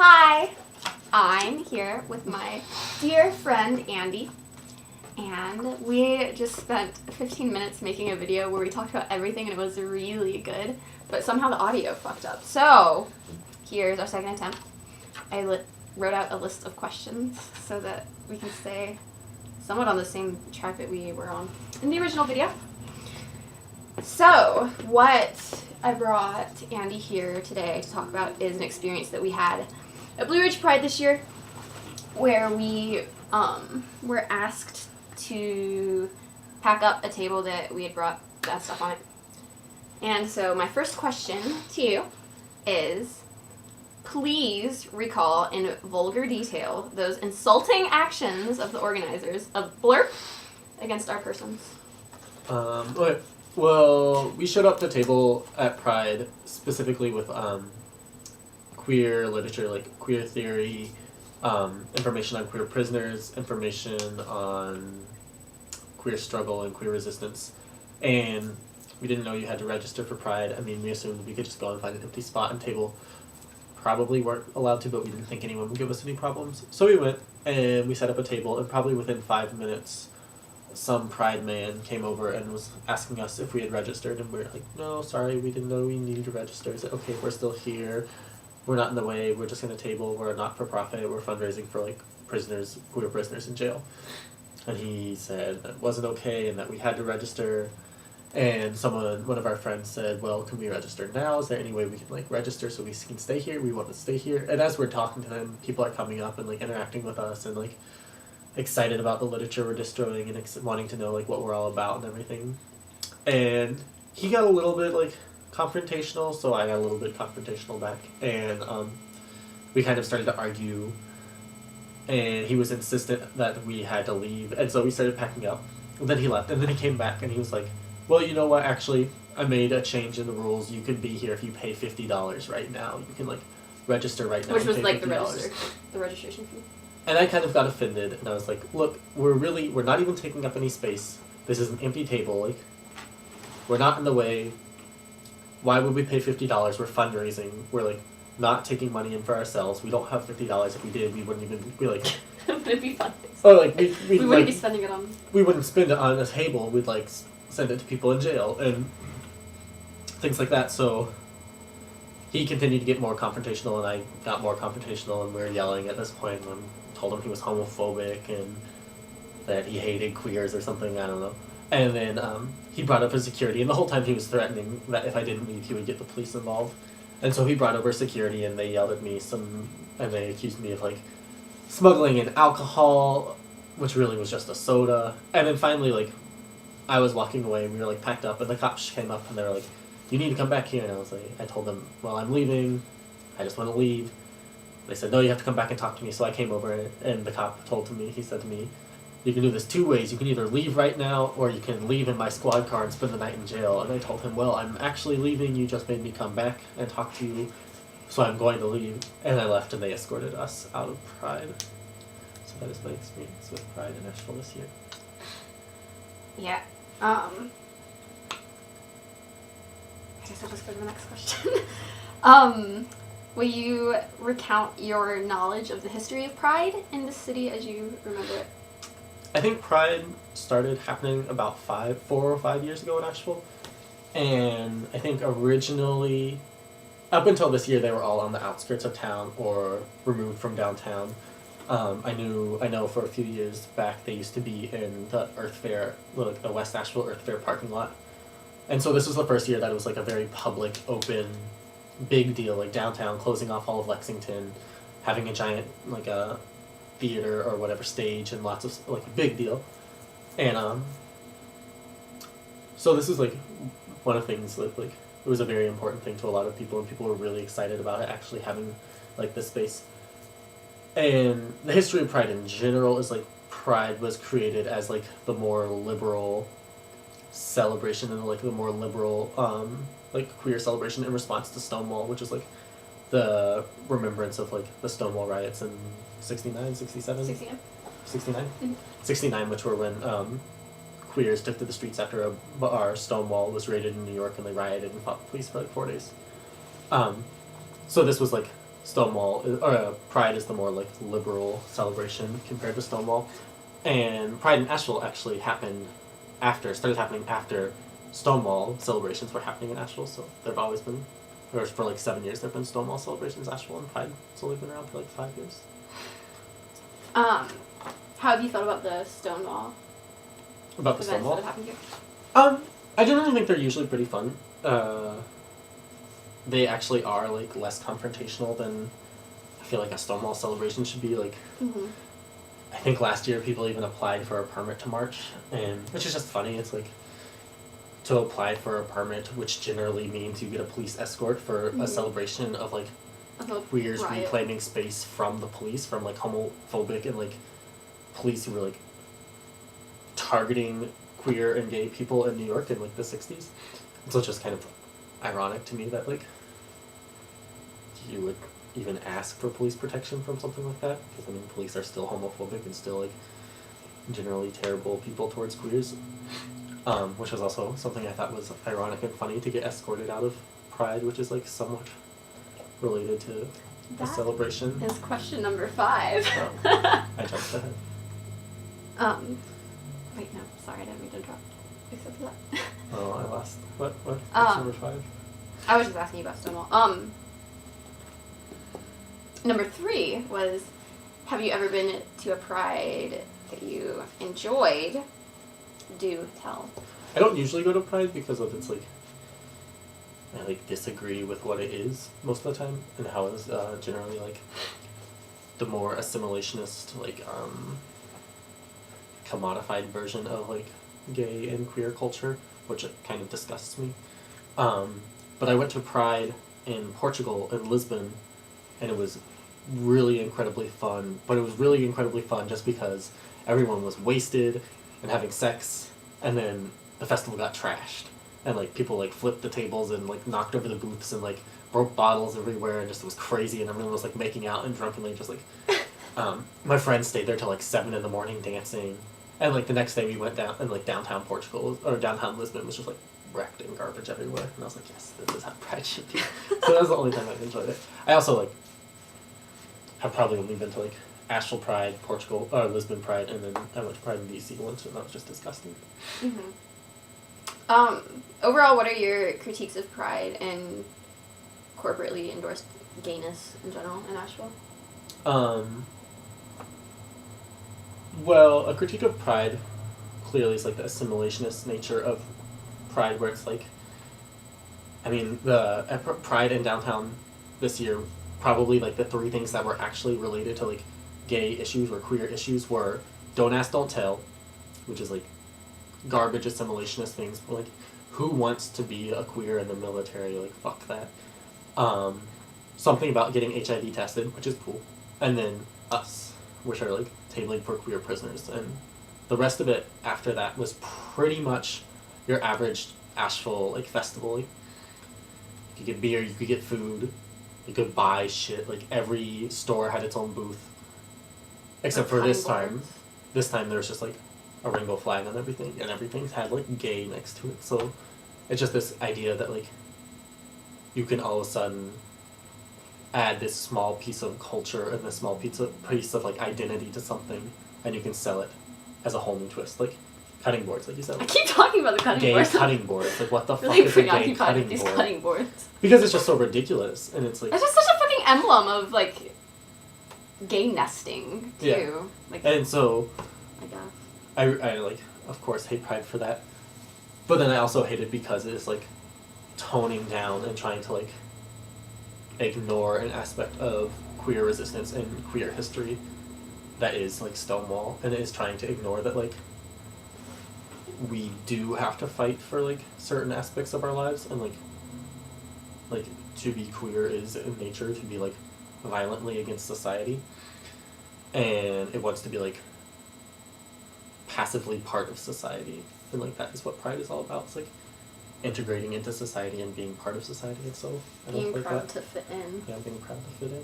Hi, I'm here with my dear friend Andy, and we just spent 15 minutes making a video where we talked about everything and it was really good, but somehow the audio fucked up. So, here's our second attempt. I wrote out a list of questions so that we can stay somewhat on the same track that we were on in the original video. So, what I brought Andy here today to talk about is an experience that we had at Blue Ridge Pride this year, where we were asked to pack up a table that we had brought that stuff on it. And so my first question to you is, please recall in vulgar detail those insulting actions of the organizers of blrrp against our persons. Okay. Well, we showed up to the table at Pride specifically with queer literature, like queer theory, information on queer prisoners, information on queer struggle and queer resistance. And we didn't know you had to register for Pride. I mean, we assumed we could just go and find an empty spot and table. Probably weren't allowed to, but we didn't think anyone would give us any problems. So we went and we set up a table, and probably within 5 minutes, some Pride man came over and was asking us if we had registered, and we were like, no, sorry, we didn't know we needed to register. He said, okay, we're still here. We're not in the way. We're just going to table. We're a not-for-profit. We're fundraising for, like, prisoners, queer prisoners in jail. And he said that wasn't okay and that we had to register. And one of our friends said, well, can we register now? Is there any way we can, like, register so we can stay here? We want to stay here. And as we're talking to them, people are coming up and, like, interacting with us and, like, excited about the literature we're destroying and wanting to know, like, what we're all about and everything. And he got a little bit, like, confrontational, so I got a little bit confrontational back. And we kind of started to argue, and he was insistent that we had to leave. And so we started packing up. And then he left, and then he came back, and he was like, well, you know what, actually, I made a change in the rules. You can be here if you pay $50 right now. You can, like, register right now. Which was, like, $50. the registration fee. And I kind of got offended, and I was like, look, we're not even taking up any space. This is an empty table, like, we're not in the way. Why would we pay $50? We're fundraising. We're, like, not taking money in for ourselves. We don't have $50. If we did, we wouldn't even be like... It'd be fun. Or, like, we wouldn't like, be spending it on... We wouldn't spend it on a table. We'd, like, send it to people in jail and things like that. So he continued to get more confrontational, and I got more confrontational, and we were yelling at this point, and told him he was homophobic and that he hated queers or something, I don't know. And then he brought up his security, and the whole time he was threatening that if I didn't leave, he would get the police involved. And so he brought over security, and they yelled at me and they accused me of, like, smuggling in alcohol, which really was just a soda. And then finally, like, I was walking away, and we were, like, packed up, and the cops came up, and they were like, you need to come back here. And I told them, well, I'm leaving. I just want to leave. They said, no, you have to come back and talk to me. So I came over, and the cop he said to me, you can do this 2 ways. You can either leave right now, or you can leave in my squad car and spend the night in jail. And I told him, well, I'm actually leaving. You just made me come back and talk to you, so I'm going to leave. And I left, and they escorted us out of Pride. So that is my experience with Pride in Asheville this year. Yeah. I guess I'll just go to the next question. Will you recount your knowledge of the history of Pride in the city as you remember it? I think Pride started happening about 4 or 5 years ago in Asheville. And I think originally, up until this year, they were all on the outskirts of town or removed from downtown. I know for a few years back they used to be in the Earth Fair, like the West Asheville Earth Fair parking lot. And so this was the first year that it was like a very public, open, big deal, like downtown, closing off all of Lexington, having a giant, like a theater or whatever stage, and lots of, like, a big deal. And so this is, like, one of the things that, like, it was a very important thing to a lot of people, and people were really excited about it actually having, like, this space. And the history of Pride in general is, like, Pride was created as, like, the more liberal celebration and, like, the more liberal, like, queer celebration in response to Stonewall, which is, like, the remembrance of, like, the Stonewall riots in 69, 67? 69. 69? Mm-hmm. 69, which were when queers took to the streets after a bar, Stonewall, was raided in New York, and they rioted and fought the police for, like, 4 days. So this was, like, Stonewall, or Pride is the more like liberal celebration compared to Stonewall. And Pride in Asheville actually started happening after Stonewall celebrations were happening in Asheville. So there've always been, or for like 7 years, there've been Stonewall celebrations in Asheville, and Pride's only been around for like 5 years. How have you felt about the Stonewall? About the events Stonewall? that have happened here? I generally think they're usually pretty fun. They actually are like less confrontational than I feel like a Stonewall celebration should be. Like, I think last year people even applied for a permit to march, and which is just funny. It's like to apply for a permit, which generally means you get a police escort for a celebration of like queers reclaiming space from the police, from like homophobic and like police who were like targeting queer and gay people in New York in like the 60s. So it's just kind of ironic to me that like you would even ask for police protection from something like that, because I mean police are still homophobic and still like generally terrible people towards queers, which was also something I thought was ironic and funny, to get escorted out of Pride, which is like somewhat related to the celebration. Is question number 5. I jumped ahead. Wait, no, sorry, I didn't mean to interrupt. Except for that. Oh, I lost. What? Question number 5? I was just asking you about Stonewall. Number 3 was, have you ever been to a Pride that you enjoyed? Do tell. I don't usually go to Pride because of its like, I like disagree with what it is most of the time, and how it's generally like the more assimilationist, like commodified version of like gay and queer culture, which kind of disgusts me. But I went to Pride in Portugal, in Lisbon, and it was really incredibly fun. But it was really incredibly fun just because everyone was wasted and having sex, and then the festival got trashed, and like people like flipped the tables and like knocked over the booths and like broke bottles everywhere, and just it was crazy, and everyone was like making out and drunkenly just like my friends stayed there till like 7 a.m. dancing, and like the next day we went down, and like downtown Portugal or downtown Lisbon was just like wrecked and garbage everywhere, and I was like, yes, this is how Pride should be. So that was the only time I've enjoyed it. I also like have probably only been to like Asheville Pride, Portugal, or Lisbon Pride, and then I went to Pride in DC once, and that was just disgusting. Overall, what are your critiques of Pride and corporately endorsed gayness in general in Asheville? Well, a critique of Pride clearly is like the assimilationist nature of Pride, where it's like, I mean, at Pride in downtown this year, probably like the 3 things that were actually related to like gay issues or queer issues were Don't Ask, Don't Tell, which is like garbage assimilationist things, but like who wants to be a queer in the military, like fuck that. Something about getting HIV tested, which is cool, and then Us, which are like tabling for queer prisoners, and the rest of it after that was pretty much your average Asheville like festival. Like, you could get beer, you could get food, you could buy shit, like every store had its own booth, except for this time. This time there was just like a rainbow flag on everything, and everything had like gay next to it, so it's just this idea that like you can all of a sudden add this small piece of culture and this small piece of like identity to something, and you can sell it as a whole new twist, like cutting boards, like you said. I keep talking about the cutting gay boards. Cutting boards. Like what the fuck really is a gay preoccupied cutting with these board? cutting boards. Because it's just so ridiculous, and it's like It's just such a fucking emblem of like gay nesting too. Yeah. Like, and so I guess. I like of course hate Pride for that, but then I also hate it because it's like toning down and trying to like ignore an aspect of queer resistance and queer history that is like Stonewall, and it is trying to ignore that like we do have to fight for like certain aspects of our lives, and like to be queer is in nature to be like violently against society, and it wants to be like passively part of society, and like that is what Pride is all about. It's like integrating into society and being part of society, and so I don't Being like proud that. to fit in. Yeah, being proud to fit in.